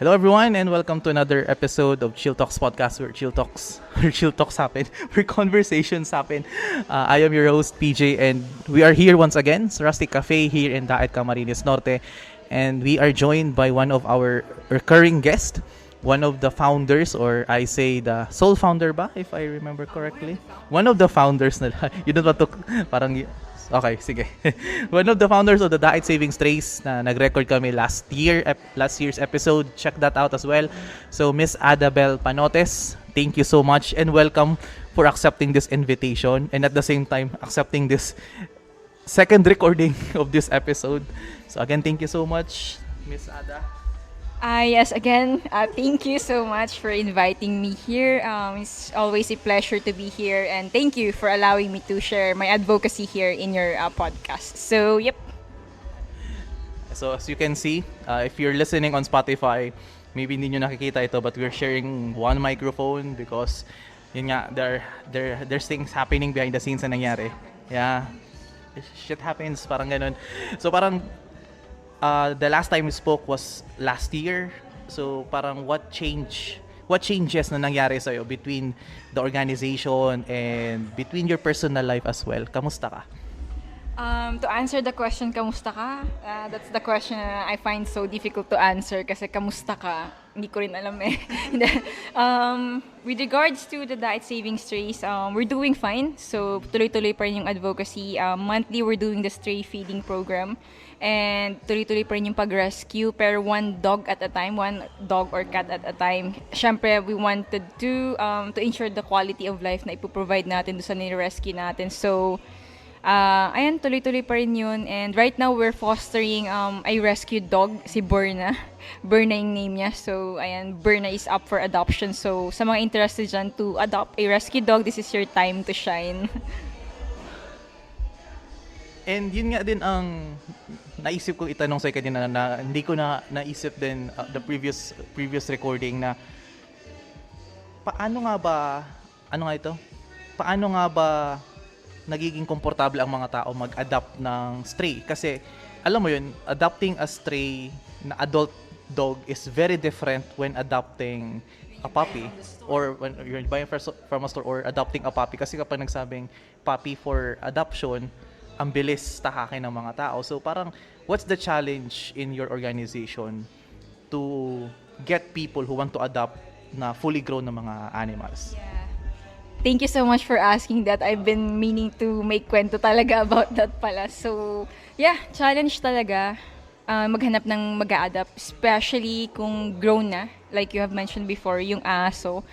Hello everyone and welcome to another episode of Chill Talks podcast where Chill Talks happen, where conversations happen. I am your host PJ and we are here once again sa Rustic Cafe here in Daet Camarines Norte, and we are joined by one of our recurring guests, one of the founders, or I say the sole founder ba, if I remember correctly. One of the founders nila. You don't want to parang okay, sige. One of the founders of the Daet Savings Trace na nag-record kami last year's episode. Check that out as well. So Miss Adabel Panotes, thank you so much and welcome for accepting this invitation and at the same time accepting this second recording of this episode. So again, thank you so much, Miss Ada. Yes, again, thank you so much for inviting me here. It's always a pleasure to be here, and thank you for allowing me to share my advocacy here in your podcast. So, yep. So as you can see, if you're listening on Spotify, maybe hindi nyo nakikita ito, but we're sharing one microphone because yun nga, there's things happening behind the scenes na nangyari. Yeah, shit happens, parang ganun. So parang the last time we spoke was last year. So parang what changes na nangyari sa'yo between the organization and between your personal life as well? Kamusta ka? To answer the question, kamusta ka? That's the question I find so difficult to answer kasi kamusta ka? Hindi ko rin alam eh. With regards to the Diet Savings Trace, we're doing fine. So, tuloy-tuloy pa rin yung advocacy. Monthly, we're doing the stray feeding program. And tuloy-tuloy pa rin yung pag-rescue. Pero one dog at a time, one dog or cat at a time. Siyempre, we wanted to ensure the quality of life na ipoprovide natin doon sa nire-rescue natin. So, ayan, tuloy-tuloy pa rin yun. And right now, we're fostering a rescued dog, si Berna. Berna yung name niya. So, ayan, Berna is up for adoption. So, sa mga interested dyan to adopt a rescued dog, this is your time to shine. And yun nga din ang naisip ko itanong sa'yo kanina na hindi ko na naisip din the previous recording na paano nga ba nagiging komportable ang mga tao mag-adapt ng stray? Kasi alam mo yun, adopting a stray na adult dog is very different when adopting a puppy or when you're buying from a store or adopting a puppy. Kasi kapag nagsabing puppy for adoption, ang bilis tahakin ng mga tao. So parang, what's the challenge in your organization to get people who want to adopt na fully grown na mga animals? Yeah. Thank you so much for asking that. I've been meaning to make kwento talaga about that pala. So, yeah, challenge talaga maghanap ng mag-a-adapt, especially kung grown na, like you have mentioned before, yung aso.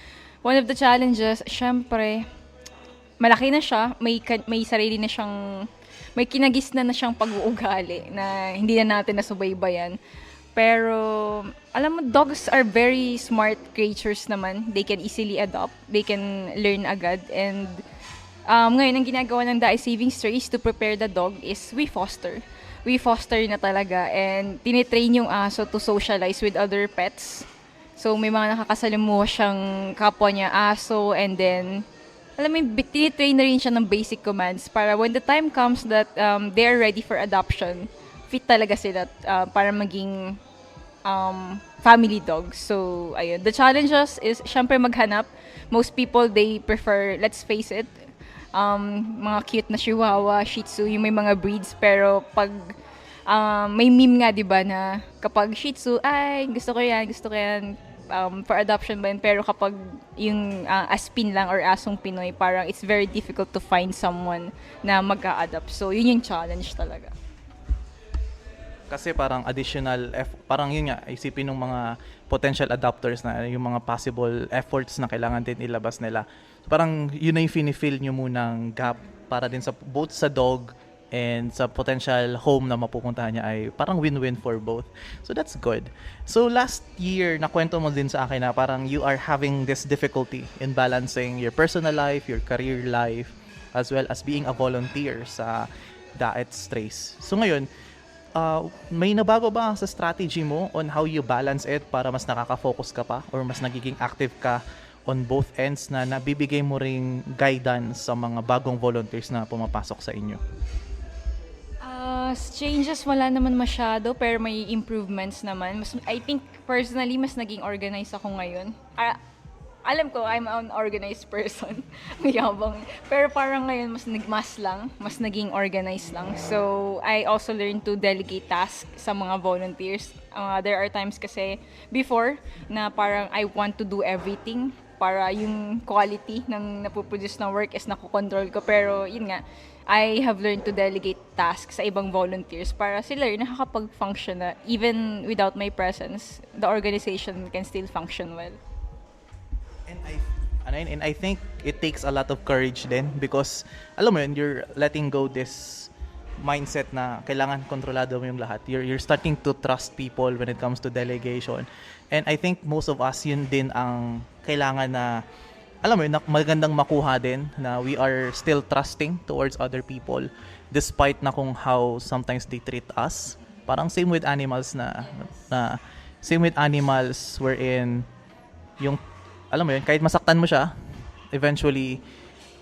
One of the challenges, syempre, malaki na siya, may sarili na siyang, may kinagisnan na siyang pag-uugali na hindi na natin nasubaybayan. Pero, alam mo, dogs are very smart creatures naman. They can easily adopt. They can learn agad. And ngayon, ang ginagawa ng Daet Savings Trace to prepare the dog is we foster. We foster na talaga. And tinitrain yung aso to socialize with other pets. So, may mga nakakasalamuha siyang kapwa niya aso. And then, alam mo, tinitrain na rin siya ng basic commands para when the time comes that they're ready for adoption, fit talaga sila para maging family dogs. So, ayun. The challenges is, syempre, maghanap. Most people, they prefer, let's face it, mga cute na Chihuahua, Shih Tzu, yung may mga breeds. Pero, pag may meme nga, di ba, na kapag Shih Tzu, ay, gusto ko yan, for adoption ba yun. Pero kapag yung aspin lang or asong Pinoy, parang it's very difficult to find someone na mag-a-adopt. So, yun yung challenge talaga. Kasi parang parang yun nga, isipin ng mga potential adopters na yung mga possible efforts na kailangan din ilabas nila. So parang yun na yung fini-fill nyo munang gap para din sa both sa dog and sa potential home na mapupuntahan niya ay parang win-win for both. So that's good. So last year, nakwento mo din sa akin na parang you are having this difficulty in balancing your personal life, your career life, as well as being a volunteer sa Daet Trace. So ngayon, may nabago ba sa strategy mo on how you balance it para mas nakaka-focus ka pa or mas nagiging active ka on both ends na nabibigay mo ring guidance sa mga bagong volunteers na pumapasok sa inyo? Changes wala naman masyado pero may improvements naman. I think personally mas naging organized ako ngayon. Alam ko I'm an organized person. Mayabang. Pero parang ngayon mas naging organized lang. So I also learned to delegate tasks sa mga volunteers. There are times kasi before na parang I want to do everything para yung quality ng napoproduce na work is nakokontrol ko. Pero yun nga, I have learned to delegate tasks sa ibang volunteers para sila rin nakakapag-function na even without my presence, the organization can still function well. And I think it takes a lot of courage din because alam mo yun, you're letting go this mindset na kailangan kontrolado mo yung lahat. You're starting to trust people when it comes to delegation. And I think most of us yun din ang kailangan na alam mo yun, magandang makuha din na we are still trusting towards other people despite na kung how sometimes they treat us. Parang same with animals same with animals wherein yung alam mo yun, kahit masaktan mo siya, eventually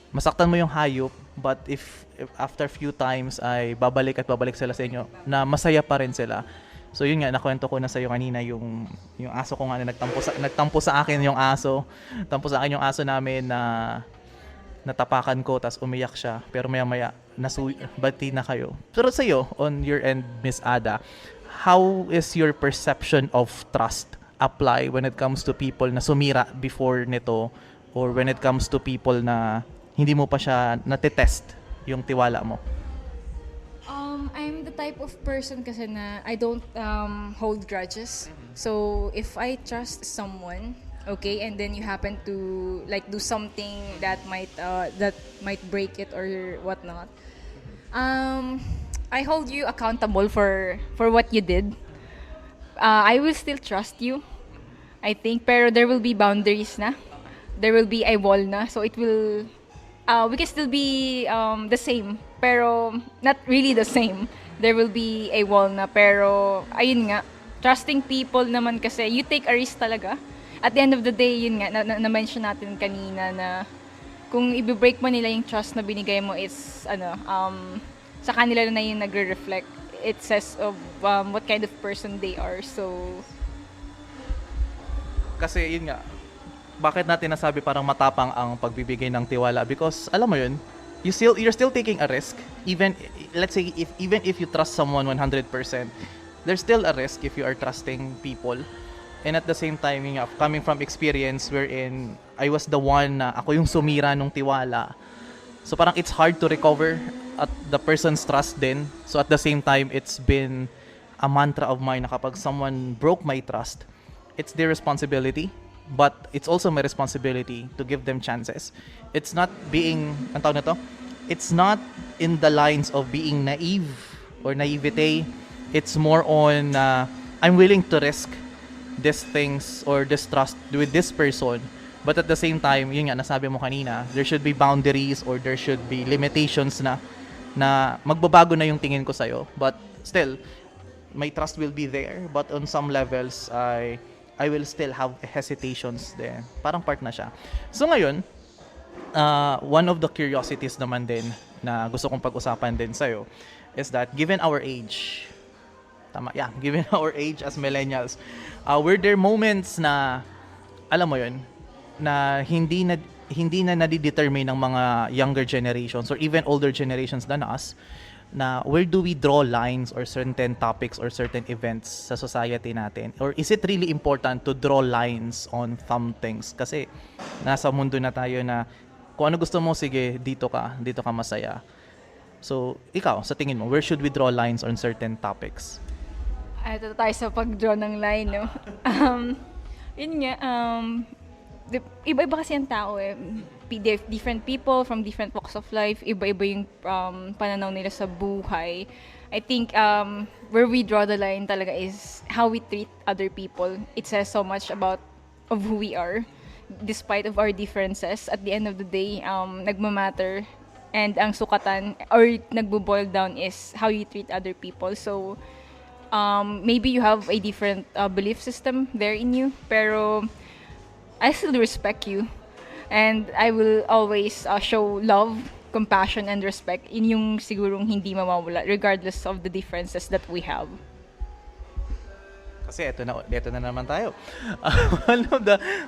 masaktan mo yung hayop, but if after few times ay babalik sila sa inyo na masaya pa rin sila. So yun nga, nakwento ko na sa iyo kanina yung aso ko nga na nagtampo sa akin yung aso. Tampo sa akin yung aso namin na natapakan ko tas umiyak siya. Pero maya-maya bati na kayo. Pero sa iyo, on your end, Miss Ada, how is your perception of trust apply when it comes to people na sumira before nito or when it comes to people na hindi mo pa siya natetest yung tiwala mo? I'm the type of person kasi na I don't hold grudges. So if I trust someone, okay, and then you happen to like do something that might break it or whatnot, I hold you accountable for what you did. I will still trust you, I think, pero there will be boundaries na. There will be a wall na. So it will, we can still be the same, pero not really the same. There will be a wall na, pero ayun nga, trusting people naman kasi, you take a risk talaga. At the end of the day, yun nga, na-mention natin kanina na kung i-break mo nila yung trust na binigay mo is, sa kanila na yung nagre-reflect. It says of what kind of person they are. So kasi yun nga, bakit natin nasabi parang matapang ang pagbibigay ng tiwala? Because alam mo yun, you're still taking a risk. Even let's say even if you trust someone 100%, there's still a risk if you are trusting people. And at the same time, yun nga, coming from experience wherein I was the one na ako yung sumira nung tiwala. So parang it's hard to recover at the person's trust din. So at the same time, it's been a mantra of mine na kapag someone broke my trust, it's their responsibility, but it's also my responsibility to give them chances. It's not being, ang tawag na to? It's not in the lines of being naive or naivete. It's more on, I'm willing to risk these things or this trust with this person. But at the same time, yun nga, nasabi mo kanina, there should be boundaries or there should be limitations na magbabago na yung tingin ko sa'yo. But still, my trust will be there. But on some levels, I will still have hesitations there. Parang part na siya. So ngayon, one of the curiosities naman din na gusto kong pag-usapan din sa'yo is that given our age, given our age as millennials, were there moments na, alam mo yun, na hindi na nadidetermine ng mga younger generations or even older generations than us na where do we draw lines or certain topics or certain events sa society natin? Or is it really important to draw lines on some things? Kasi nasa mundo na tayo na kung ano gusto mo, sige, dito ka masaya. So, ikaw, sa tingin mo, where should we draw lines on certain topics? Ito tayo sa pag-draw ng line, no? Yun nga, iba-iba kasi ang tao eh. Different people from different walks of life, iba-iba yung pananaw nila sa buhay. I think where we draw the line talaga is how we treat other people. It says so much of who we are, despite of our differences. At the end of the day, nagmamatter, and ang sukatan or nagbo-boil down is how you treat other people. So maybe you have a different belief system there in you, pero I still respect you, and I will always show love compassion and respect, in yung sigurong hindi mawawala regardless of the differences that we have. Kasi ito na naman tayo.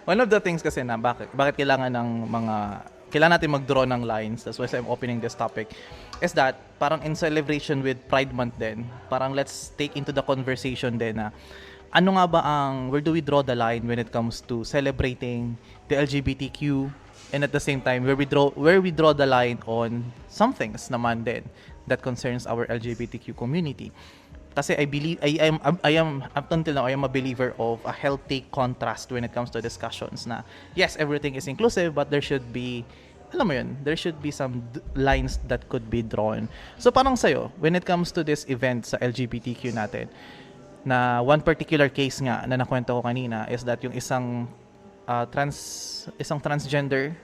One of the things kasi na bakit kailangan natin mag-draw ng lines. That's why I'm opening this topic. Is that parang in celebration with Pride Month din, parang let's take into the conversation din na ano nga ba where do we draw the line when it comes to celebrating the LGBTQ, and at the same time where we draw the line on some things naman din that concerns our LGBTQ community. Kasi I am up until now I am a believer of a healthy contrast when it comes to discussions na yes, everything is inclusive, but there should be, alam mo yun, there should be some lines that could be drawn. So parang sa'yo, when it comes to this event sa LGBTQ natin, na one particular case nga na nakwento ko kanina is that yung isang transgender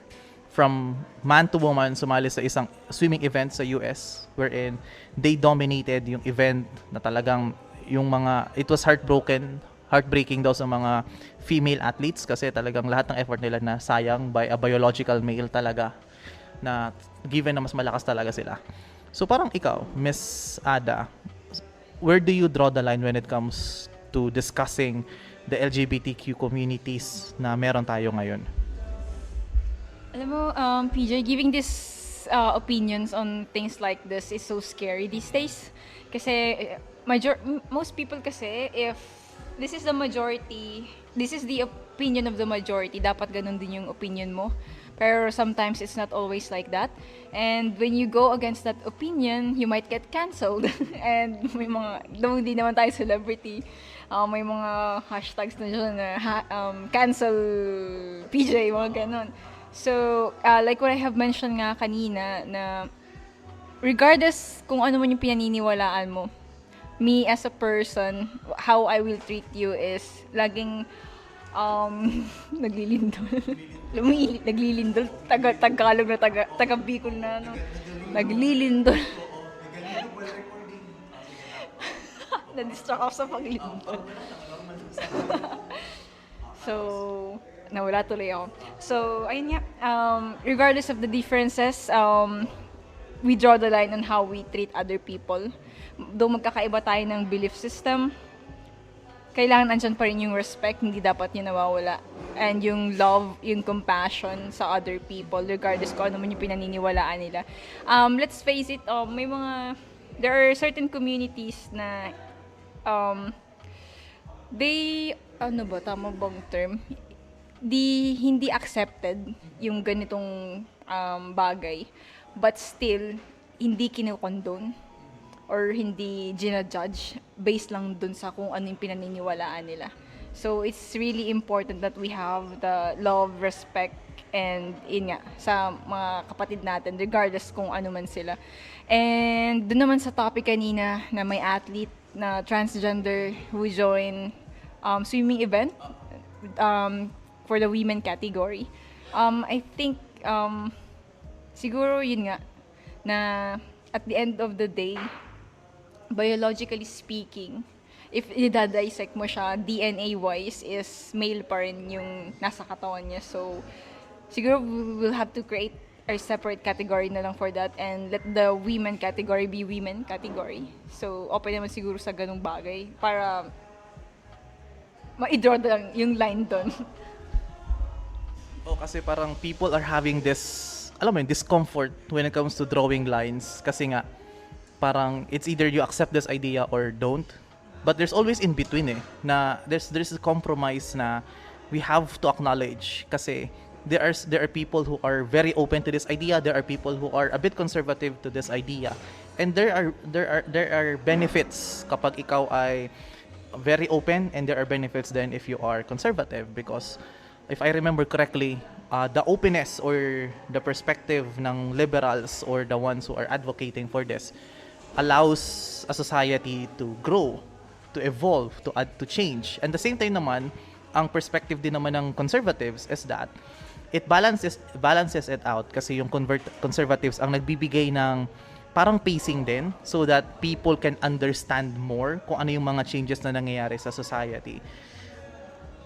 from man to woman sumali sa isang swimming event sa US wherein they dominated yung event na talagang it was heartbreaking daw sa mga female athletes kasi talagang lahat ng effort nila na sayang by a biological male talaga na given na mas malakas talaga sila. So parang ikaw, Miss Ada, where do you draw the line when it comes to discussing the LGBTQ communities na meron tayo ngayon? Alam mo, PJ, giving this opinions on things like this is so scary these days. Kasi most people kasi, if this is the majority, this is the opinion of the majority, dapat ganun din yung opinion mo. Pero sometimes it's not always like that. And when you go against that opinion, you might get cancelled. And may though hindi naman tayo celebrity, may mga hashtags na dyan na cancel PJ, mga ganun. So, like what I have mentioned nga kanina, na regardless kung ano man yung pinaniniwalaan mo, me as a person, how I will treat you is laging naglilindol. Naglilindol. Tagalog na taga Bicol na, no? Naglilindol. Na-distract ako sa paglindol. So, nawala tuloy ako. So, ayun nga, regardless of the differences, we draw the line on how we treat other people. Though magkakaiba tayo ng belief system, kailangan andyan pa rin yung respect, hindi dapat yun nawawala. And yung love, yung compassion sa other people, regardless kung ano man yung pinaniniwalaan nila. Let's face it, there are certain communities na, tama bang term? Hindi accepted yung ganitong bagay, but still hindi kinokondone or hindi ginajudge based lang dun sa kung ano yung pinaniniwalaan nila. So it's really important that we have the love, respect, and sa mga kapatid natin regardless kung ano man sila. And dun naman sa topic kanina na may athlete na transgender who join swimming event for the women category. I think, siguro yun nga, na at the end of the day, biologically speaking, if i-dissect mo siya, DNA-wise, is male pa rin yung nasa katawan niya. So, siguro we'll have to create a separate category na lang for that and let the women category be women category. So, open naman siguro sa ganung bagay para ma-draw yung line doon. Kasi parang people are having this, alam mo yun, discomfort when it comes to drawing lines. Kasi nga, parang it's either you accept this idea or don't. But there's always in between na there's a compromise na we have to acknowledge. Kasi there are people who are very open to this idea. There are people who are a bit conservative to this idea. And there are benefits kapag ikaw ay very open, and there are benefits then if you are conservative, because if I remember correctly, the openness or the perspective ng liberals or the ones who are advocating for this allows a society to grow, to evolve, to change. And the same time naman, ang perspective din naman ng conservatives is that it balances it out, kasi yung conservatives ang nagbibigay ng parang pacing din so that people can understand more kung ano yung mga changes na nangyayari sa society.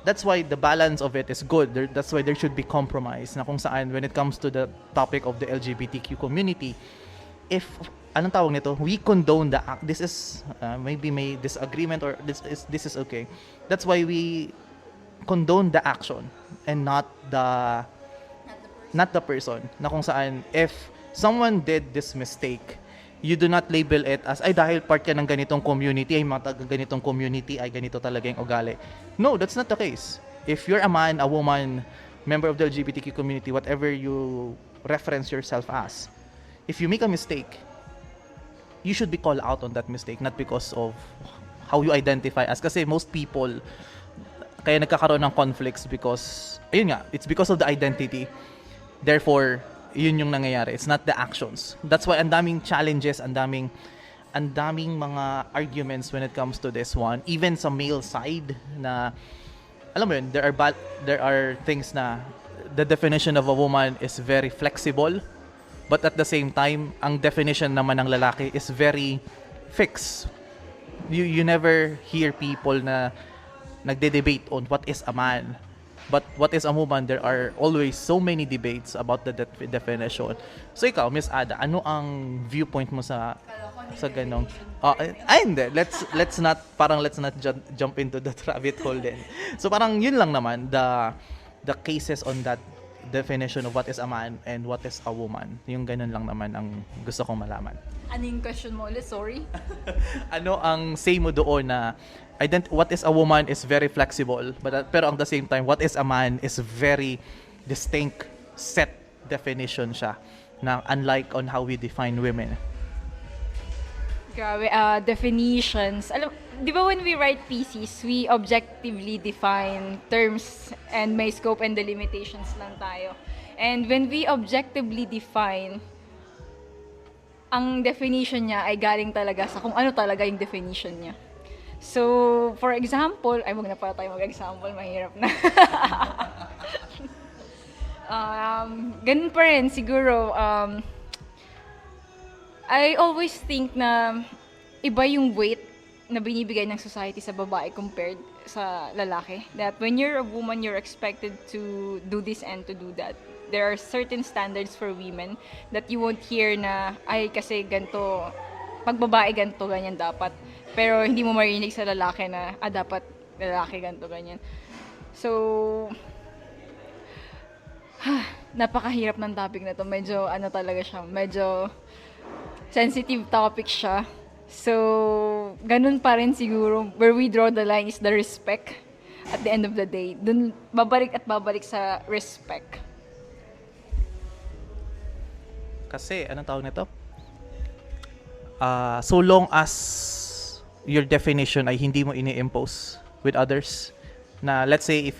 that's why the balance of it is good. That's why there should be compromise na kung saan when it comes to the topic of the LGBTQ community, if anong tawag nito, we condone the act. This is maybe may disagreement or this is okay. That's why we condone the action and not the person. Na kung saan if someone did this mistake, you do not label it as, ay dahil part ka ng ganitong community, ay mga taga ganitong community, ay ganito talaga yung ugali. No, that's not the case. If you're a man, a woman, member of the LGBTQ community, whatever you reference yourself as, if you make a mistake, you should be called out on that mistake, not because of how you identify as. Kasi most people, kaya nagkakaroon ng conflicts because, ayun nga, it's because of the identity. Therefore, yun yung nangyayari. It's not the actions. That's why ang daming challenges, ang daming mga arguments when it comes to this one. Even sa male side na, alam mo yun, there are things na the definition of a woman is very flexible, but at the same time, ang definition naman ng lalaki is very fixed. You never hear people na nagde-debate on what is a man. But what is a woman, there are always so many debates about the definition. So ikaw, Miss Ada, ano ang viewpoint mo sa ganong? Hindi. Let's not jump into that rabbit hole then. So parang yun lang naman the cases on that definition of what is a man and what is a woman. Yung ganun lang naman ang gusto kong malaman. Ano yung question mo ulit? Sorry? Ano ang say mo doon na what is a woman is very flexible, pero at the same time, what is a man is very distinct, set definition siya na unlike on how we define women. Grabe, definitions. Alam, di ba when we write thesis, we objectively define terms and may scope and delimitations lang tayo. And when we objectively define, ang definition niya ay galing talaga sa kung ano talaga yung definition niya. So, for example, ay wag na pala tayo mag-example, mahirap na. Ganun pa rin, siguro, I always think na iba yung weight na binibigay ng society sa babae compared sa lalaki. That when you're a woman, you're expected to do this and to do that. There are certain standards for women that you won't hear na, ay kasi ganito, pag babae ganito, ganyan dapat. Pero hindi mo marinig sa lalaki na, dapat lalaki ganito, ganyan. So, napakahirap ng topic na to. Medyo, talaga siya, medyo sensitive topic siya. So, ganun pa rin siguro. Where we draw the line is the respect at the end of the day. Dun, babalik sa respect. Kasi, anong tawag nito? So long as your definition ay hindi mo ini-impose with others, na let's say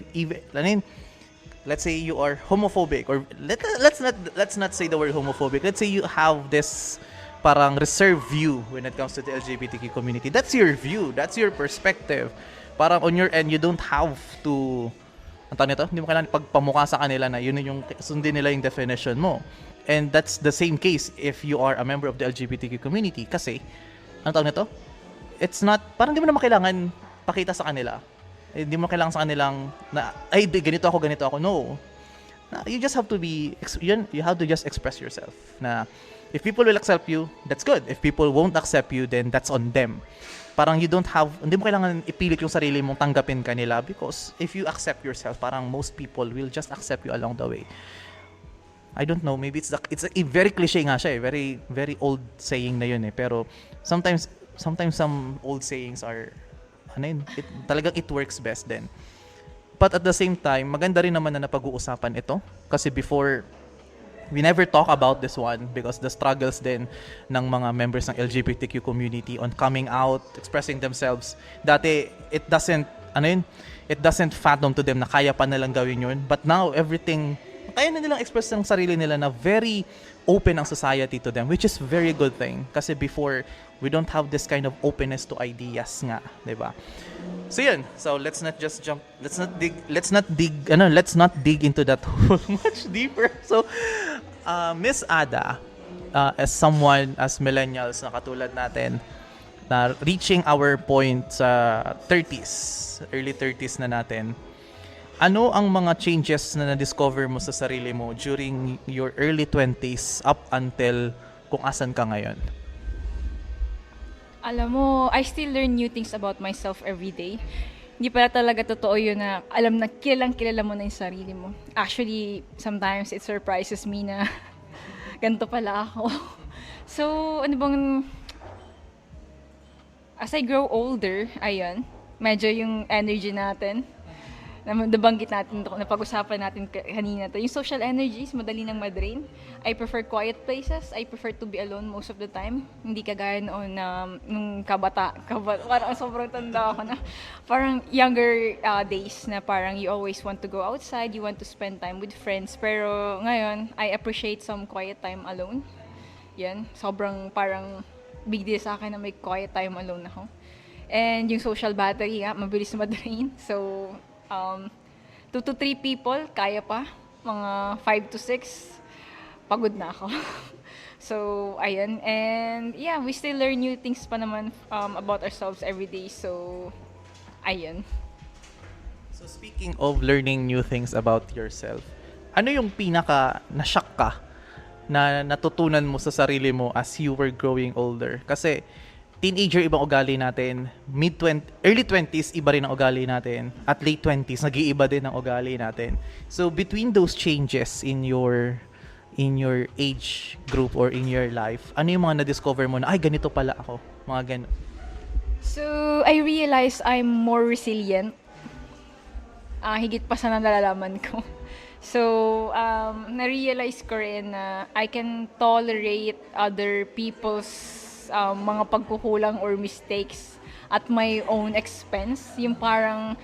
let's say you are homophobic, or let's not say the word homophobic. Let's say you have this parang reserved view when it comes to the LGBTQ community. That's your view, that's your perspective. Parang on your end, you don't have to, ang tawag nito, hindi mo kailangan pagpamukha sa kanila na yun yung sundin nila yung definition mo. And that's the same case if you are a member of the LGBTQ community. Kasi, ang tawag nito, it's not, parang hindi mo naman kailangan pakita sa kanila. Hindi mo kailangan sa kanilang na, ay, ganito ako. No. You just have to you have to just express yourself. Na, if people will accept you, that's good. If people won't accept you, then that's on them. Parang hindi mo kailangan ipilit yung sarili mong tanggapin kanila, because if you accept yourself, parang most people will just accept you along the way. I don't know, maybe it's a very cliche nga siya eh. Very, very old saying na yun eh. Pero sometimes some old sayings are, talagang it works best then. But at the same time, maganda rin naman na napag-uusapan ito. Kasi before, we never talk about this one because the struggles din ng mga members ng LGBTQ community on coming out, expressing themselves. Dati, it doesn't fathom to them na kaya pa nilang gawin yun. But now, kaya na nilang express ng sarili nila na very open ang society to them, which is very good thing. Kasi before, we don't have this kind of openness to ideas nga, 'di ba? So yun. So let's not dig into that hole much deeper. So Miss Ada, as millennials na katulad natin, na reaching our point sa 30s, early 30s na natin, Ano ang mga changes na na-discover mo sa sarili mo during your early 20s up until kung asan ka ngayon? Alam mo, I still learn new things about myself every day. Hindi pala talaga totoo yun na alam na kilalang kilala mo na yung sarili mo. Actually, sometimes it surprises me na ganito pala ako. So, ano bang, as I grow older, ayun, medyo yung energy natin, nabanggit natin, napag-usapan natin kanina to, yung social energies, madali nang madrain. I prefer quiet places. I prefer to be alone most of the time. Hindi kagaya noon na nung parang sobrang tanda ako na parang younger days na parang you always want to go outside, you want to spend time with friends. Pero ngayon, I appreciate some quiet time alone. Yan, sobrang parang big deal sa akin na may quiet time alone ako. And yung social battery, mabilis madrain. So, 2 to 3 people, kaya pa. Mga 5 to 6, pagod na ako. So, ayun. And yeah, we still learn new things pa naman about ourselves every day. So, ayun. So speaking of learning new things about yourself, ano yung pinaka na-shock ka na natutunan mo sa sarili mo as you were growing older? Kasi teenager ibang ugali natin, early 20s iba rin ang ugali natin, at late 20s nag-iiba din ang ugali natin. So between those changes in your age group or in your life, ano yung mga na-discover mo na ay ganito pala ako, mga ganun? So, I realized I'm more resilient. Higit pa sa nalalaman ko. So, na-realize ko rin na I can tolerate other people's mga pagkukulang or mistakes at my own expense. Yung parang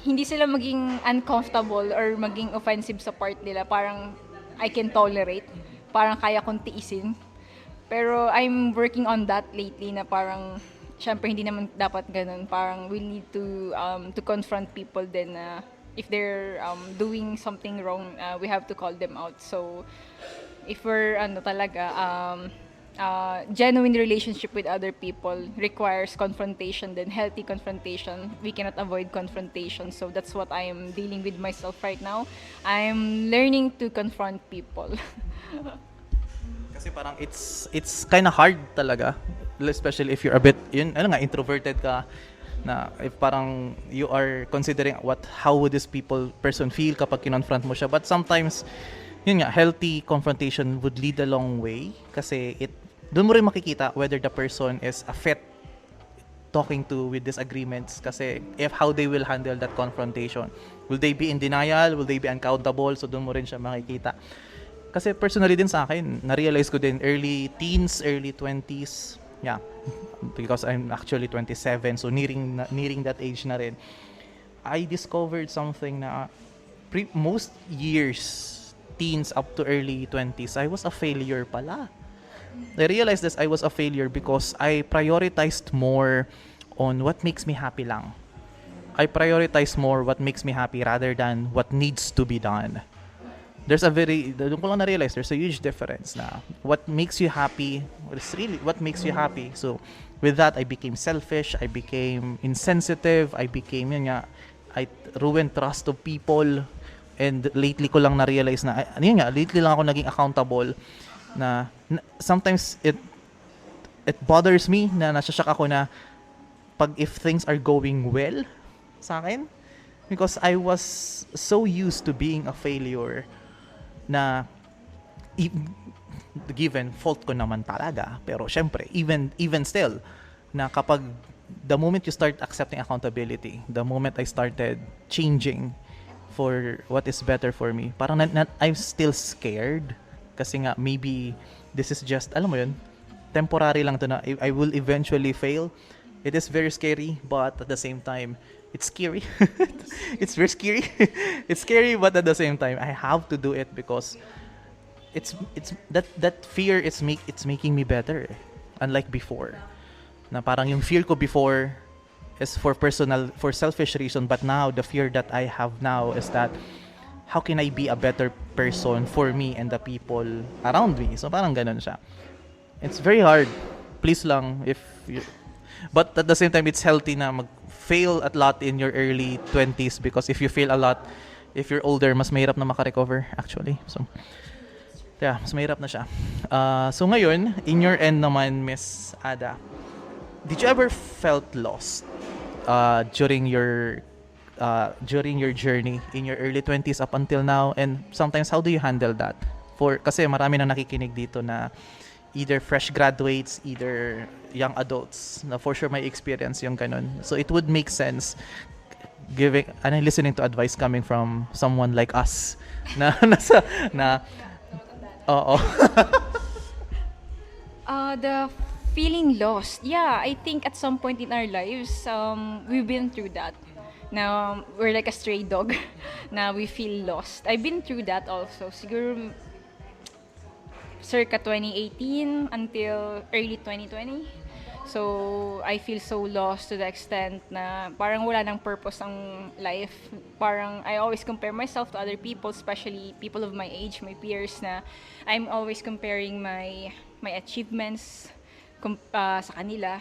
hindi sila maging uncomfortable or maging offensive sa part nila. Parang I can tolerate. Parang kaya kong tiisin. Pero I'm working on that lately na parang syempre hindi naman dapat ganun. Parang we need to confront people then if they're doing something wrong, we have to call them out. So if we're genuine relationship with other people requires confrontation, then healthy confrontation. We cannot avoid confrontation. So that's what I am dealing with myself right now. I'm learning to confront people. Kasi parang it's kind of hard talaga, especially if you're a bit introverted ka, na if parang you are considering how would this person feel kapag kinonfront mo siya. But sometimes yun nga, healthy confrontation would lead a long way kasi doon mo rin makikita whether the person is a fit talking to with disagreements, kasi how they will handle that confrontation. Will they be in denial? Will they be uncountable? So doon mo rin siya makikita. Kasi personally din sa akin, na-realize ko din early teens, early 20s, yeah, because I'm actually 27, so nearing that age na rin, I discovered something na most years, teens up to early 20s, I was a failure pala. I realized this, I was a failure because I prioritized more on what makes me happy lang. I prioritize more what makes me happy rather than what needs to be done. Doon ko lang na-realize, there's a huge difference na what makes you happy, is really what makes you happy. So, with that, I became selfish, I became insensitive, I ruined trust of people, and lately ko lang na-realize na, lately lang ako naging accountable na sometimes it bothers me na nasashock ako na if things are going well sa akin, because I was so used to being a failure na given fault ko naman talaga, pero syempre even still na kapag the moment you start accepting accountability, the moment I started changing for what is better for me, parang I'm still scared kasi nga maybe this is just, alam mo yun, temporary lang to na I will eventually fail. It is very scary, but at the same time it's scary. It's very scary. It's scary, but at the same time, I have to do it because it's that fear. It's making me better, unlike before. Na parang yung fear ko before is for selfish reason, but now the fear that I have now is that how can I be a better person for me and the people around me? So parang ganun siya. It's very hard. Please lang but at the same time, it's healthy na fail a lot in your early 20s because if you fail a lot, if you're older, mas mahirap na makarecover actually. So, yeah, mas mahirap na siya. So ngayon, in your end naman, Miss Ada, did you ever felt lost during your journey in your early 20s up until now? And sometimes, how do you handle that? Kasi marami na nakikinig dito na either fresh graduates, either young adults, na for sure may experience yung ganun. So it would make sense listening to advice coming from someone like us na oo. The feeling lost. Yeah, I think at some point in our lives, we've been through that. Now, we're like a stray dog na we feel lost. I've been through that also. Siguro circa 2018 until early 2020. So, I feel so lost to the extent na parang wala nang purpose ang life. Parang I always compare myself to other people, especially people of my age, my peers, na I'm always comparing my achievements sa kanila.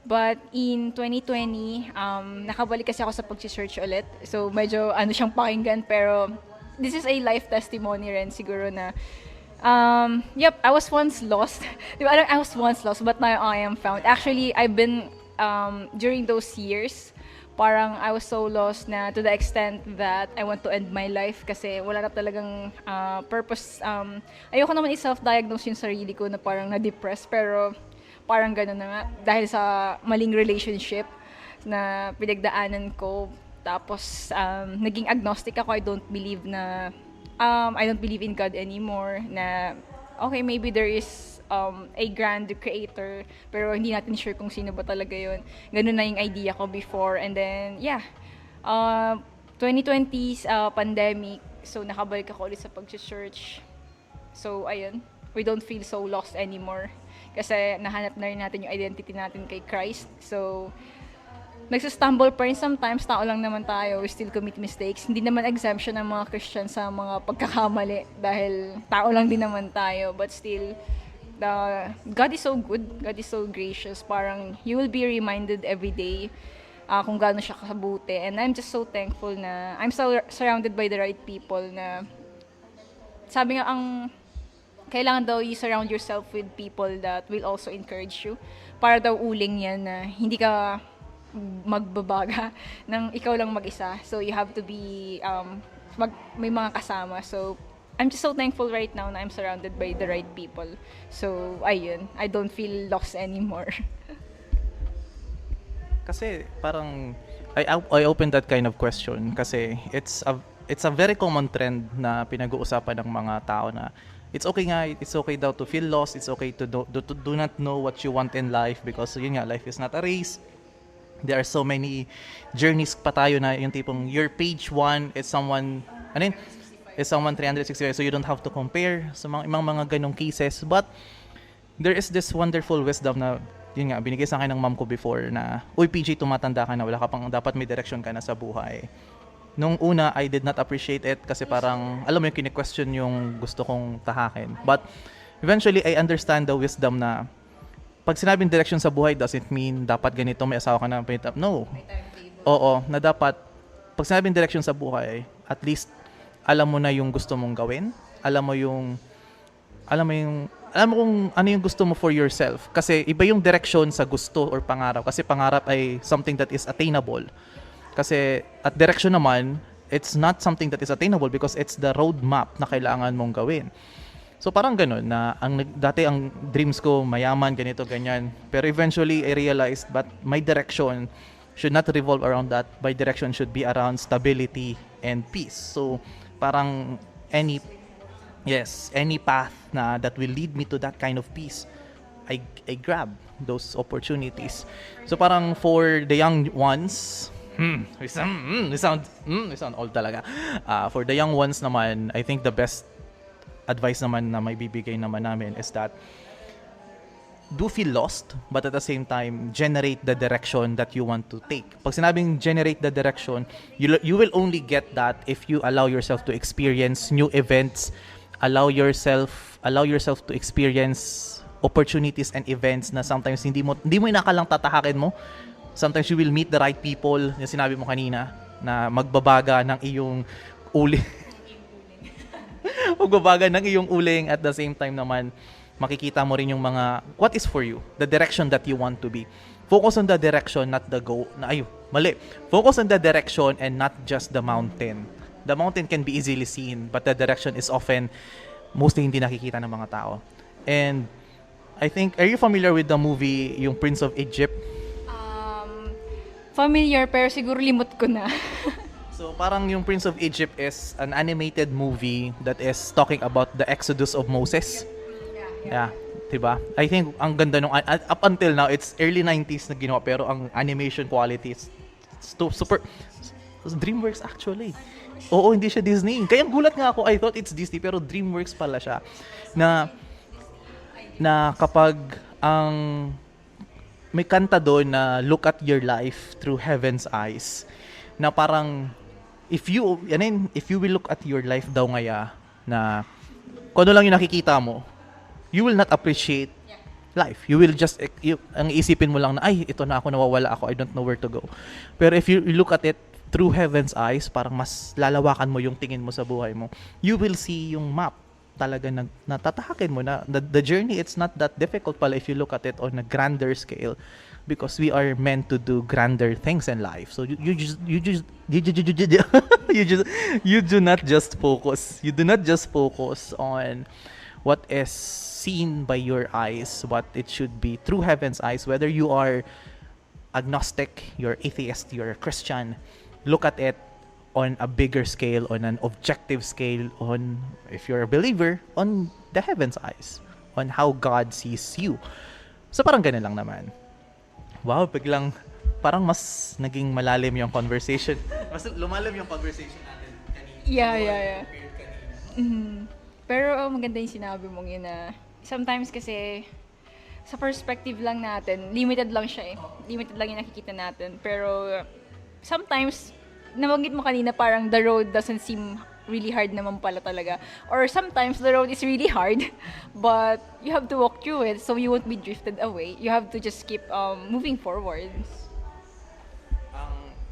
But in 2020, nakabalik kasi ako sa pag-search ulit. So, medyo siyang pakinggan, pero this is a life testimony rin siguro na yep, I was once lost. I was once lost, but now I am found. Actually, I've been, during those years, parang I was so lost na to the extent that I want to end my life kasi wala na talagang purpose. Ayoko naman i-self-diagnose yung sarili ko na parang na-depress, pero parang gano'n na nga. Dahil sa maling relationship na pinagdaanan ko. Tapos, naging agnostic ako. I don't believe in God anymore. Na, okay, maybe there is a grand creator, pero hindi natin sure kung sino ba talaga yun. Ganun na yung idea ko before. And then, yeah, 2020's pandemic. So, nakabalik ako ulit sa pag-search. So, ayun. We don't feel so lost anymore. Kasi nahanap na rin natin yung identity natin kay Christ. So, nagsastumble pa rin sometimes, tao lang naman tayo, we still commit mistakes. Hindi naman exemption ng mga Christian sa mga pagkakamali dahil tao lang din naman tayo. But still, God is so good, God is so gracious. Parang you will be reminded every day kung gaano siya kabuti. And I'm just so thankful na I'm so surrounded by the right people na sabi nga kailangan daw you surround yourself with people that will also encourage you. Para daw uling yan na hindi ka magbabaga ng ikaw lang mag-isa. So you have to be may mga kasama. So I'm just so thankful right now na I'm surrounded by the right people. So ayun, I don't feel lost anymore. Kasi parang I opened that kind of question kasi it's a very common trend na pinag-uusapan ng mga tao na it's okay daw to feel lost, it's okay to do not know what you want in life because yun nga, life is not a race. There are so many journeys pa tayo na yung tipong your page 1 is someone 365, so you don't have to compare sa mga ganong cases. But there is this wonderful wisdom na yun nga, binigay sa akin ng mom ko before na, uy PJ, tumatanda ka na, wala ka pang, dapat may direction ka na sa buhay. Nung una, I did not appreciate it kasi parang, alam mo yung kine-question yung gusto kong tahakin. But eventually, I understand the wisdom na pag sinabing direction sa buhay doesn't mean dapat ganito, may asawa ka na, no. Oo, na dapat, pag sinabing direction sa buhay, at least, alam mo na yung gusto mong gawin. Alam mo kung ano yung gusto mo for yourself. Kasi iba yung direction sa gusto or pangarap. Kasi pangarap ay something that is attainable. Kasi at direction naman, it's not something that is attainable because it's the roadmap na kailangan mong gawin. So parang ganun na dati ang dreams ko mayaman, ganito, ganyan. Pero eventually I realized that my direction should not revolve around that. My direction should be around stability and peace. So parang any path na that will lead me to that kind of peace, I grab those opportunities. So parang for the young ones, we sound old talaga. For the young ones naman, I think the best advice naman na may bibigay naman namin is that do feel lost, but at the same time, generate the direction that you want to take. Pag sinabing generate the direction, you will only get that if you allow yourself to experience new events, allow yourself to experience opportunities and events na sometimes hindi mo inakalang tatahakin mo, Sometimes you will meet the right people, yung sinabi mo kanina, na magbabaga ng iyong uling. Magbabaga ng iyong uling at the same time naman, makikita mo rin yung mga, what is for you, the direction that you want to be. Focus on the direction, not the mali. Focus on the direction and not just the mountain. The mountain can be easily seen, but the direction is often, mostly hindi nakikita ng mga tao. And, I think, are you familiar with the movie, yung Prince of Egypt? Familiar, pero siguro limot ko na. So parang yung Prince of Egypt is an animated movie that is talking about the Exodus of Moses. Yeah, 'di ba? I think ang ganda nung up until now it's early 90s na ginawa pero ang animation quality is super DreamWorks actually. Oo, hindi siya Disney. Kaya gulat nga ako, I thought it's Disney pero DreamWorks pala siya. Na kapag ang may kanta doon na look at your life through heaven's eyes, na parang if you will look at your life daw ngaya na kung ano lang yung nakikita mo, you will not appreciate life. You will just ang isipin mo lang na ay ito na ako, nawawala ako, I don't know where to go. Pero if you look at it through heaven's eyes, parang mas lalawakan mo yung tingin mo sa buhay mo. You will see yung map talaga natatahakin mo na the journey. It's not that difficult pala if you look at it on a grander scale, because we are meant to do grander things in life. So you do not just focus on what is seen by your eyes, what it should be through heaven's eyes. Whether you are agnostic, you're atheist, you're a Christian, look at it on a bigger scale, on an objective scale, on, if you're a believer, on the heaven's eyes, on how God sees you. So parang ganun lang naman. Wow, biglang parang mas naging malalim yung conversation. Mas lumalim yung conversation natin kanina. Yeah. Pero maganda yung sinabi mong yun na sometimes kasi sa perspective lang natin, limited lang siya eh. Limited lang yung nakikita natin. Pero sometimes nabanggit mo kanina parang the road doesn't seem really hard naman pala talaga. Or sometimes the road is really hard, but you have to walk through it so you won't be drifted away. You have to just keep moving forward.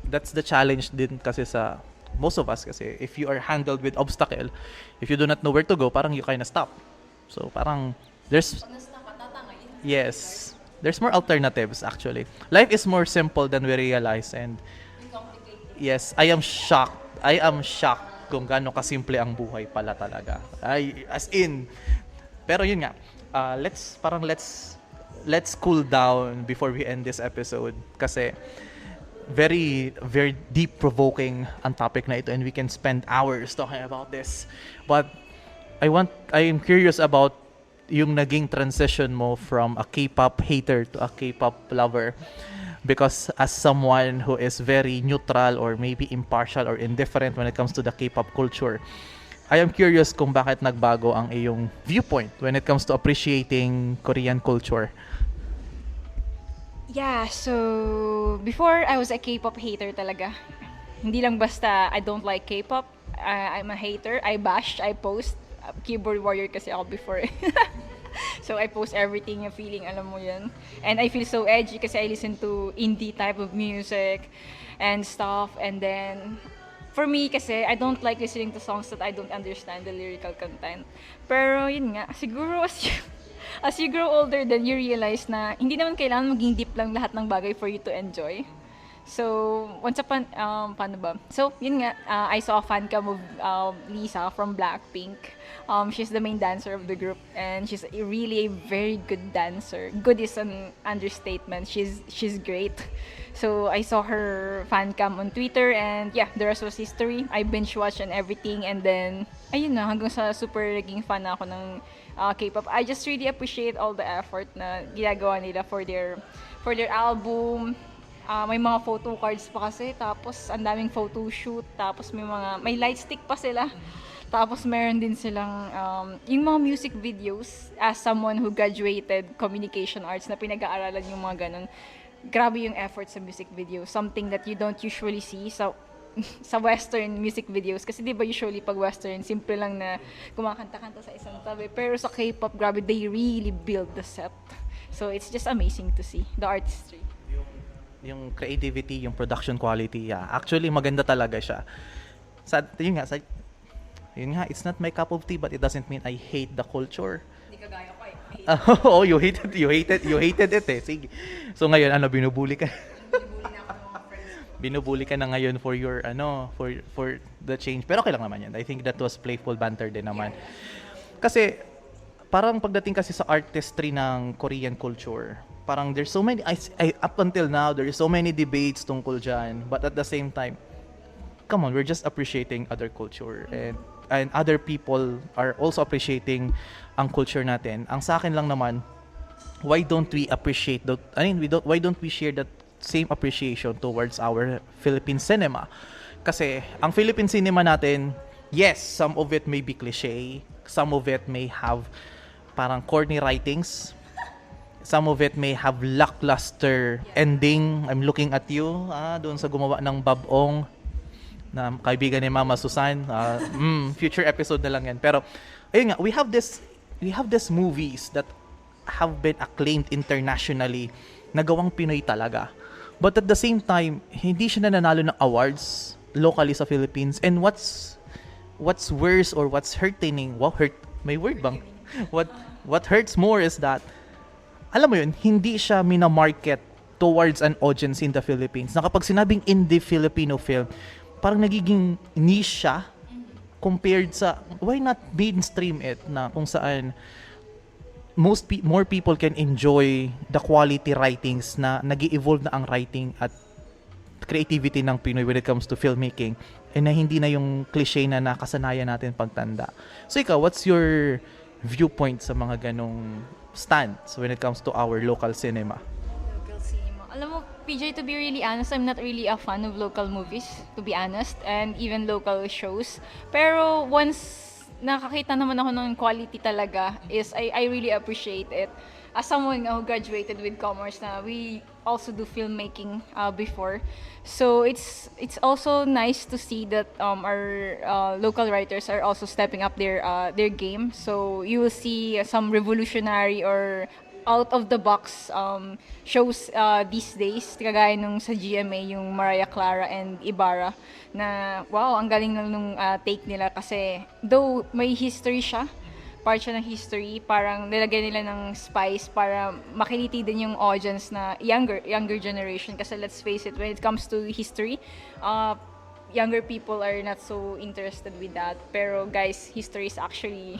That's the challenge din kasi sa most of us kasi if you are handled with obstacle, if you do not know where to go, parang you kind of stop. So parang there's there's more alternatives actually. Life is more simple than we realize, and yes, I am shocked kung gaano kasimple ang buhay pala talaga. As in, pero yun nga, let's cool down before we end this episode kasi very very deep provoking ang topic na ito, and we can spend hours talking about this. But I am curious about yung naging transition mo from a K-pop hater to a K-pop lover. Because as someone who is very neutral or maybe impartial or indifferent when it comes to the K-pop culture, I am curious kung bakit nagbago ang iyong viewpoint when it comes to appreciating Korean culture. Yeah, so before I was a K-pop hater talaga. Hindi lang basta I don't like K-pop. I'm a hater. I bash, I post. Keyboard warrior kasi ako before. So I post everything, yung feeling, alam mo yun. And I feel so edgy kasi I listen to indie type of music and stuff. And then, for me kasi, I don't like listening to songs that I don't understand the lyrical content. Pero yun nga, siguro as you grow older, then you realize na hindi naman kailangan maging deep lang lahat ng bagay for you to enjoy. So, once upon, paano ba? So, yun nga, I saw a fan cam of Lisa from Blackpink. She's the main dancer of the group, and she's really a very good dancer. Good is an understatement. She's great. So, I saw her fan cam on Twitter, and yeah, the rest was history. I binge-watched and everything, and then, ayun na, hanggang sa super naging fan na ako ng K-pop. I just really appreciate all the effort na ginagawa nila for their album. May mga photo cards pa kasi, tapos ang daming photo shoot, tapos may light stick pa sila. Tapos meron din silang yung mga music videos, as someone who graduated communication arts na pinag-aaralan yung mga ganun. Grabe yung effort sa music video, something that you don't usually see sa western music videos. Kasi di ba usually pag western, simple lang na kumakanta-kanta sa isang tabi. Pero sa K-pop, grabe, they really build the set. So it's just amazing to see the artistry. yung creativity, yung production quality, yeah. Actually, maganda talaga siya. Yun nga, it's not my cup of tea, but it doesn't mean I hate the culture. Hindi ka gaya ko eh. Oh, you hated it eh. Sige. So ngayon, binubuli ka. Binibuli na ako ng mga friends ko. Binubuli ka na ngayon for your, for the change. Pero okay lang naman yan. I think that was playful banter din naman. Kasi, parang pagdating kasi sa artistry ng Korean culture, parang there's so many, up until now, there's so many debates tungkol dyan. But at the same time, come on, we're just appreciating other culture. And other people are also appreciating ang culture natin. Ang sa akin lang naman, why don't we appreciate that? Why don't we share that same appreciation towards our Philippine cinema? Kasi ang Philippine cinema natin, yes, some of it may be cliche, some of it may have parang corny writings, some of it may have lackluster ending. I'm looking at you, doon sa gumawa ng Babong, na kaibigan ni Mama Susan. Future episode na lang yan. Pero, ayun nga, we have this movies that have been acclaimed internationally na gawang Pinoy talaga. But at the same time, hindi siya nananalo ng awards locally sa Philippines. And what's worse or what's hurting, may word bang? What hurts more is that, alam mo yun, hindi siya minamarket towards an audience in the Philippines. Na kapag sinabing indie Filipino film, parang nagiging niche siya compared sa, why not mainstream it, na kung saan more people can enjoy the quality writings, na nag-evolve na ang writing at creativity ng Pinoy when it comes to filmmaking, and na hindi na yung cliche na nakasanayan natin pagtanda. So ikaw, what's your viewpoint sa mga ganong stands when it comes to our local cinema? Local cinema. Alam mo, PJ, to be really honest, I'm not really a fan of local movies, to be honest, and even local shows. Pero once nakakita naman ako ng quality talaga, is I really appreciate it. As someone who graduated with commerce, na we also do filmmaking before. So it's also nice to see that our local writers are also stepping up their game. So you will see some revolutionary or out of the box shows these days, kagaya nung sa GMA, yung Mariah Clara and Ibarra, na wow, ang galing nung take nila, kasi though may history siya, part siya ng history, parang nilagay nila ng spice para makiliti din yung audience na younger generation. Kasi let's face it, when it comes to history, younger people are not so interested with that. Pero guys, history is actually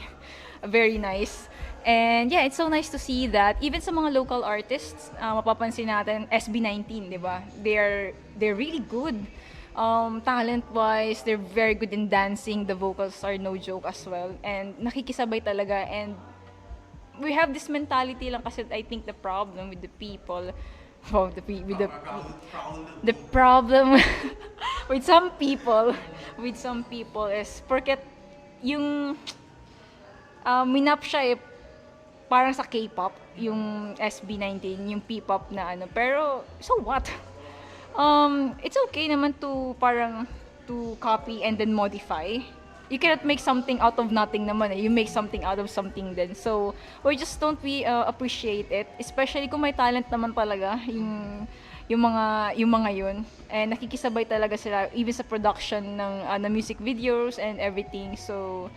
very nice. And yeah, it's so nice to see that even sa mga local artists, mapapansin natin SB19, 'di ba? They're really good. Talent-wise, they're very good in dancing. The vocals are no joke as well. And nakikisabay talaga. And we have this mentality lang, kasi I think the problem with the people, the problem with some people is porket yung minap siya parang sa K-pop, yung SB19, yung P-pop na ano. Pero, so what? It's okay naman to copy and then modify. You cannot make something out of nothing naman eh. You make something out of something then. So, we just don't appreciate it. Especially kung may talent naman talaga yung mga yun. And nakikisabay talaga sila even sa production ng music videos and everything. So,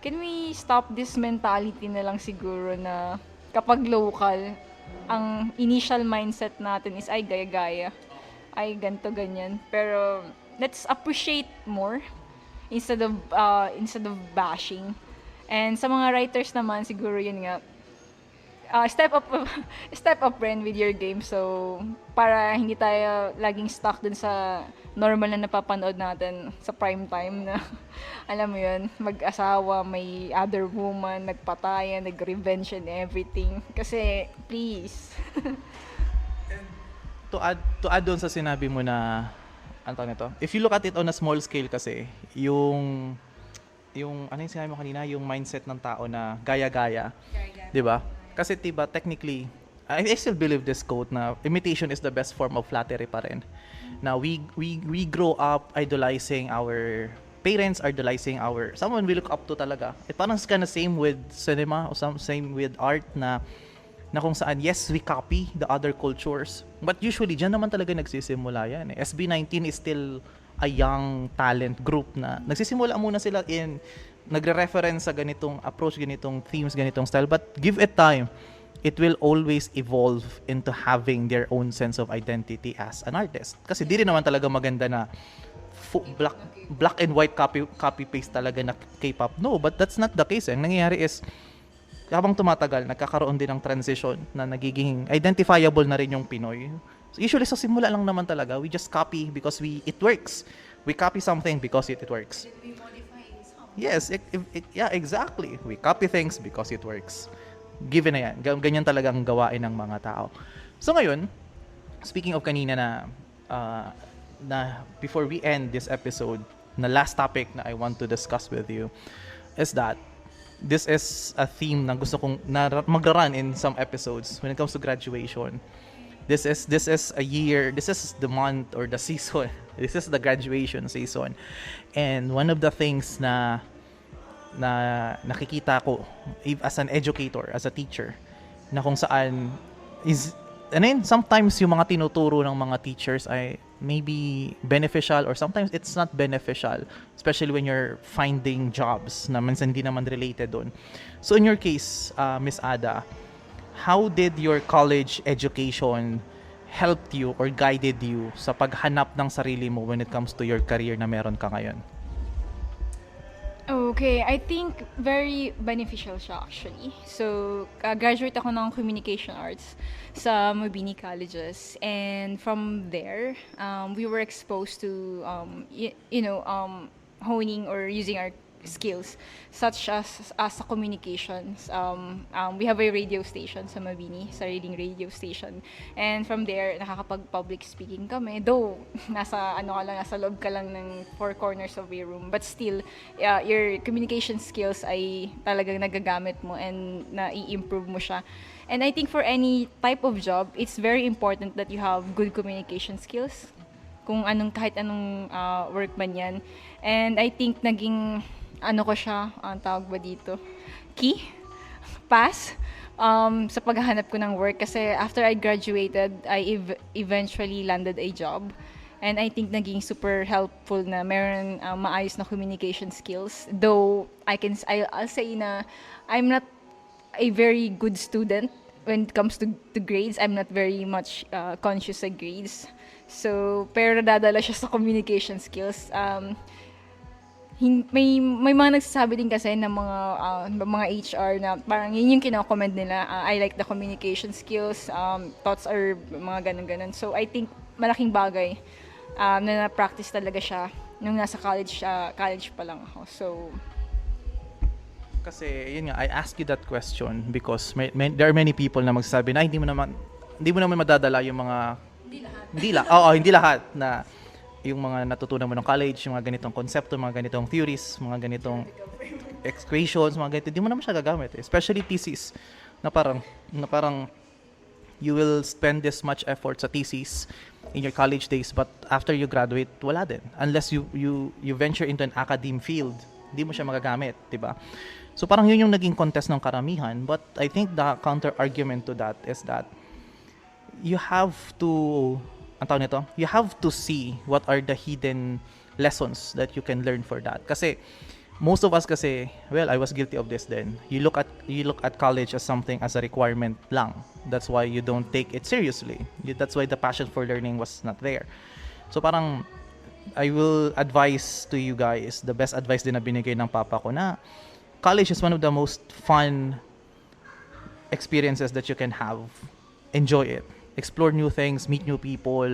can we stop this mentality na lang siguro na kapag local, ang initial mindset natin is ay gaya-gaya, ay ganto ganyan. Pero let's appreciate more instead of bashing. And sa mga writers naman, siguro yun nga, step up friend with your game, so para hindi tayo laging stuck dun sa normal na napapanood natin sa prime time na alam mo yun, mag-asawa, may other woman, nagpatayan, nag-revenge and everything. Kasi please. to add doon sa sinabi mo na ano nito, if you look at it on a small scale, kasi yung ano yung sinabi mo kanina, yung mindset ng tao na gaya-gaya, 'di ba? Kasi diba, technically, I still believe this quote na imitation is the best form of flattery pa rin. Now, we grow up idolizing our parents, idolizing someone we look up to talaga. It parang kind of same with cinema or same with art, na na kung saan, yes, we copy the other cultures, but usually, dyan naman talaga nagsisimula yan. SB19 is still a young talent group na nagsisimula muna sila in nagre-reference sa ganitong approach, ganitong themes, ganitong style, but give it time. It will always evolve into having their own sense of identity as an artist. Kasi di rin naman talaga maganda na black and white copy paste talaga na K-pop. No, but that's not the case. Ang nangyayari is habang tumatagal, nagkakaroon din ng transition na nagiging identifiable na rin yung Pinoy. So usually sa simula lang naman talaga, we just copy because it works. We copy something because it works. Yes, yeah, exactly. We copy things because it works. Given na yan. Ganyan talagang gawain ng mga tao. So ngayon, speaking of kanina na before we end this episode, na last topic na I want to discuss with you is that this is a theme na gusto kong mag-run in some episodes when it comes to graduation. This is a year, this is the month or the season. This is the graduation season. And one of the things na nakikita ko as an educator, as a teacher, na kung saan is sometimes yung mga tinuturo ng mga teachers ay maybe beneficial or sometimes it's not beneficial, especially when you're finding jobs na minsan hindi naman related doon. So in your case, Miss Ada, how did your college education helped you or guided you sa paghanap ng sarili mo when it comes to your career na meron ka ngayon? Okay, I think very beneficial siya actually. So, graduate ako ng Communication Arts sa Mabini Colleges, and from there, we were exposed to, honing or using our skills such as sa communications. We have a radio station sa Mabini, sariling radio station. And from there, nakakapag-public speaking kami. Though, nasa loob ka lang ng four corners of your room. But still, your communication skills ay talagang nagagamit mo and na-i-improve mo siya. And I think for any type of job, it's very important that you have good communication skills. Kahit anong work man yan. And I think naging ko siya, ang tawag ba dito? Key? Pass? Sa paghahanap ko ng work. Kasi after I graduated, I eventually landed a job. And I think naging super helpful na meron maayos na communication skills. Though, I'll say na I'm not a very good student when it comes to grades. I'm not very much conscious sa grades. So, pero nadadala siya sa communication skills. May mga nagsasabi din kasi ng mga HR na parang yun yung kino-comment nila, I like the communication skills, thoughts are mga ganun-ganun. So I think malaking bagay na na-practice talaga siya nung nasa college pa lang ako. So kasi yun nga, I ask you that question because there are many people na magsasabi na hindi mo naman madadala yung mga hindi lahat na yung mga natutunan mo ng college, yung mga ganitong konsepto, mga ganitong theories, mga ganitong equations, mga ganito, di mo naman siya gagamit. Especially thesis, na parang you will spend this much effort sa thesis in your college days, but after you graduate, wala din. Unless you venture into an academe field, di mo siya magagamit, di ba? So parang yun yung naging contest ng karamihan, but I think the counter-argument to that is that you have to see what are the hidden lessons that you can learn for that. Kasi most of us I was guilty of this then. You look at college as something as a requirement lang. That's why you don't take it seriously. That's why the passion for learning was not there. So parang I will advise to you guys, the best advice din na binigay ng papa ko na college is one of the most fun experiences that you can have. Enjoy it. Explore new things, meet new people,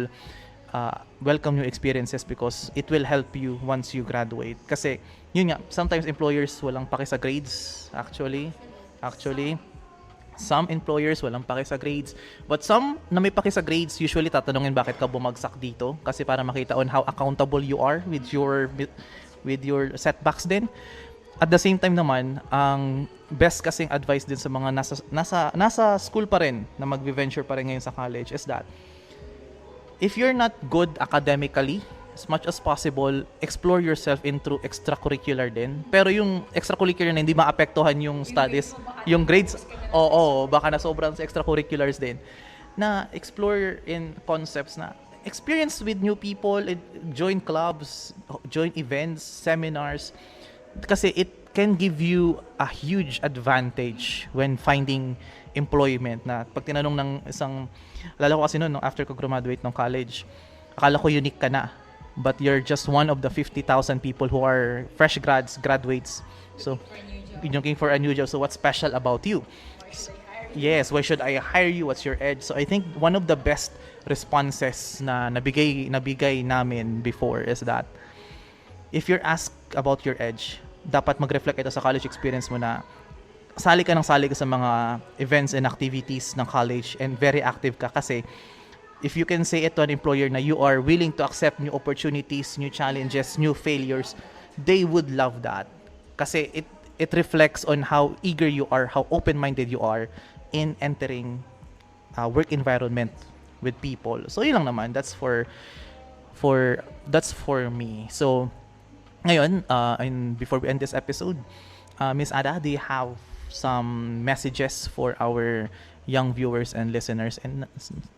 welcome new experiences because it will help you once you graduate. Kasi, yun nga, sometimes employers walang pake sa grades, actually. Some employers walang pake sa grades. But some na may pake sa grades, usually tatanungin bakit ka bumagsak dito kasi para makita on how accountable you are with your setbacks din. At the same time naman, ang best kasing advice din sa mga nasa school pa rin na mag-venture pa rin ngayon sa college is that if you're not good academically, as much as possible, explore yourself into extracurricular din. Pero yung extracurricular na hindi maapektuhan yung studies, yung grades, oo, baka na sobrang sa extracurriculars din. Na explore in concepts na experience with new people, join clubs, join events, seminars. Kasi it can give you a huge advantage when finding employment. Na pag tinanong ng isang, lalo ko kasi noon, after ko graduate ng college, akala ko unique ka na. But you're just one of the 50,000 people who are fresh graduates. So, you're looking for a new job. So, what's special about you? Yes, why should I hire you? What's your edge? So, I think one of the best responses na nabigay namin before is that if you're asked about your edge, dapat mag-reflect ito sa college experience mo na sali ka sa mga events and activities ng college and very active ka kasi if you can say it to an employer na you are willing to accept new opportunities, new challenges, new failures, they would love that. Kasi it reflects on how eager you are, how open-minded you are in entering work environment with people. So yun lang naman, that's for me. So ngayon, and before we end this episode, Miss Ada, do you have some messages for our young viewers and listeners and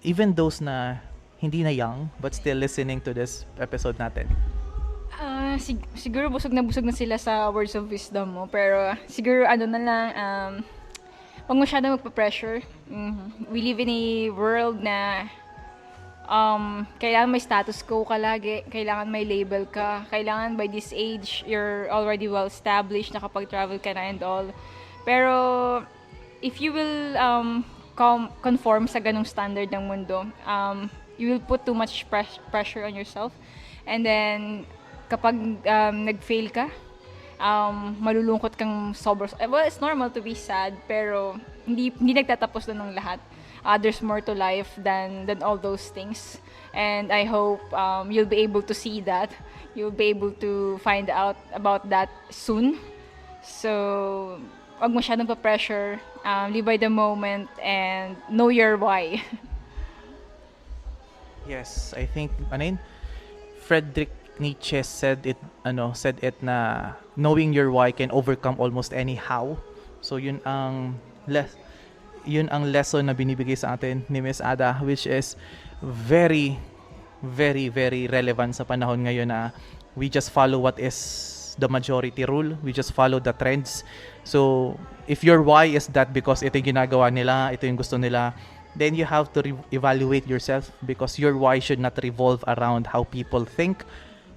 even those na hindi na young but still listening to this episode natin? Siguro busog na sila sa words of wisdom mo, pero siguro na lang, wag masyadong magpa-pressure. We live in a world na kailangan may status quo ka lagi, kailangan may label ka, kailangan by this age you're already well established, nakapag-travel ka na and all. Pero if you will conform sa ganung standard ng mundo, you will put too much pressure on yourself. And then, kapag nag-fail ka, malulungkot kang sobra. Well, it's normal to be sad, pero hindi nagtatapos doon ng lahat. There's more to life than all those things. And I hope you'll be able to see that. You'll be able to find out about that soon. So, wag masyadong pa-pressure. Live by the moment and know your why. Yes, I think Friedrich Nietzsche said it na knowing your why can overcome almost any how. So yun ang lesson na binibigay sa atin ni Miss Ada, which is very very very relevant sa panahon ngayon na we just follow what is the majority rule. We just follow the trends. So, if your why is that because ito yung ginagawa nila, ito yung gusto nila, then you have to evaluate yourself because your why should not revolve around how people think.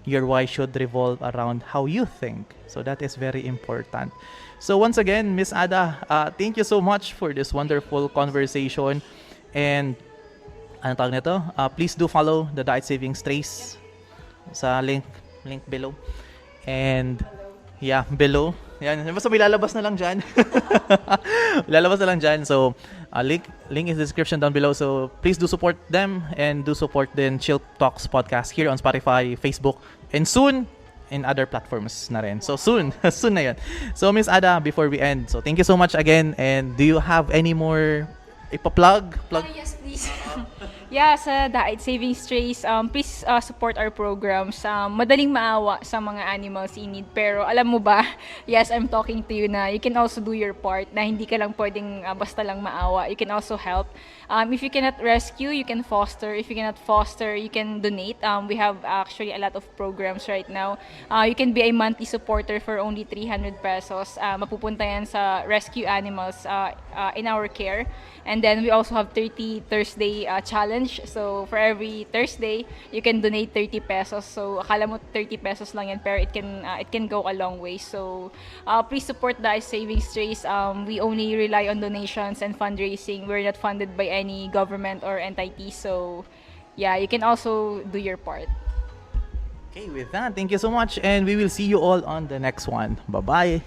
Your why should revolve around how you think. So, that is very important. So, once again, Miss Ada, thank you so much for this wonderful conversation. And, ano tawag nito? Please do follow the Diet Savings Trace sa link below. And yeah, below. Yan, basta may lalabas na lang dyan. Lalabas na lang dyan. So, link is in the description down below. So, please do support them and do support then Chill Talks podcast here on Spotify, Facebook, and soon in other platforms na rin. So, soon na yun. So, Miss Ada, before we end, so thank you so much again. And do you have any more ipa-plug? Yes, please. Yeah, sa Diet Savings Trace, please support our programs. Madaling maawa sa mga animals in need. Pero alam mo ba, yes, I'm talking to you na you can also do your part, na hindi ka lang pwedeng basta lang maawa. You can also help. If you cannot rescue, you can foster. If you cannot foster, you can donate. We have actually a lot of programs right now. You can be a monthly supporter for only 300 pesos. Mapupunta yan sa rescue animals in our care. And then we also have 30 Thursday challenge. So for every Thursday, you can donate 30 pesos. So akala mo 30 pesos lang yan, pero it can go a long way. So please support the Savings Trace. We only rely on donations and fundraising. We're not funded by any government or entity. So yeah, you can also do your part. Okay, with that, thank you so much, and we will see you all on the next one. Bye-bye.